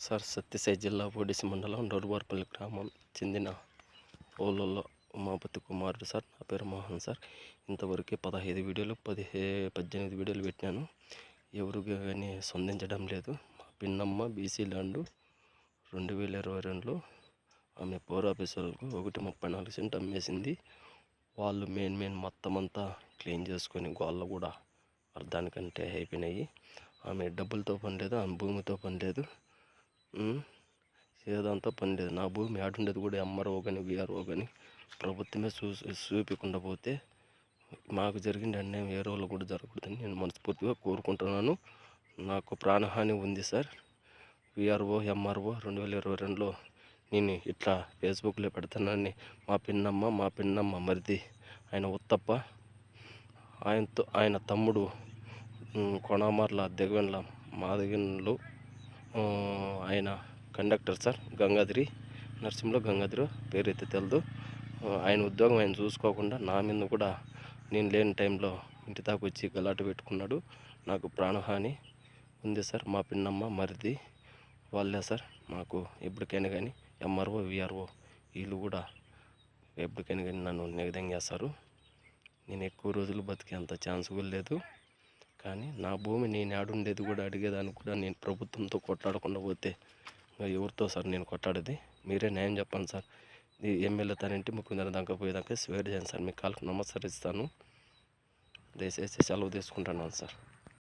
Sir Sathya Sai జిల్లా ఒడిసి మండలం డోర్బార్పల్లి గ్రామం చెందిన ఓళ్ళల్లో ఉమాపతి కుమారుడు సార్. నా పేరు మోహన్ సార్. ఇంతవరకు 15 వీడియోలు 18 వీడియోలు పెట్టినాను. ఎవరు కానీ స్పందించడం లేదు. మా పిన్నమ్మ బీసీ ల్యాండ్ 2022లో ఆమె పౌర ఆఫీసర్లకు 1.34 సెంట్ అమ్మేసింది. వాళ్ళు మెయిన్ మొత్తం అంతా క్లీన్ చేసుకొని గోళ్ళు కూడా అర్థానికంటే అయిపోయినాయి. ఆమె డబ్బులతో పని లేదు, ఆమె భూమితో పని లేదు, ఏదంతా పని లేదు. నా భూమి ఆడుండేది కూడా ఎంఆర్ఓ కానీ విఆర్ఓ కానీ ప్రభుత్వమే చూపించకుండా పోతే మాకు జరిగిన అన్యాయం ఏ రోజులో కూడా జరగకూడదని నేను మనస్ఫూర్తిగా కోరుకుంటున్నాను. నాకు ప్రాణహాని ఉంది సార్. విఆర్ఓ ఎంఆర్ఓ 2022లో నేను ఇట్లా ఫేస్బుక్లో పెడతానని మా పిన్నమ్మ మరిది ఆయన ఉత్తప్ప, ఆయన తమ్ముడు కొణామర్ల దిగవెన్ల మాదగిన్లు, ఆయన కండక్టర్ సార్, గంగాధరి నరసింహలో గంగాధరి పేరైతే తెలియదు. ఆయన ఉద్యోగం ఆయన చూసుకోకుండా నా మీద కూడా నేను లేని టైంలో ఇంటి దాకా వచ్చి గలాట పెట్టుకున్నాడు. నాకు ప్రాణహాని ఉంది సార్. మా పిన్నమ్మ మరిది వాళ్ళే సార్. మాకు ఎప్పటికైనా కానీ ఎంఆర్ఓ విఆర్ఓ వీళ్ళు కూడా ఎప్పటికైనా కానీ నన్ను నిగదం చేస్తారు. నేను ఎక్కువ రోజులు బతికేంత ఛాన్స్ కూడా లేదు. కానీ నా భూమి నేను ఆడుండేది కూడా అడిగేదానికి కూడా నేను ప్రభుత్వంతో కొట్లాడకుండా పోతే ఎవరితో సార్ నేను కొట్లాడేది? మీరే న్యాయం చెప్పండి సార్. ఇది ఎమ్మెల్యే తనంటే ముఖ్యమంత్రి దాకా పోయేదాకా స్వేర్ చేయండి సార్. మీ కాళ్ళకు నమస్కరిస్తాను. దయచేసి సెలవు తీసుకుంటున్నాను సార్.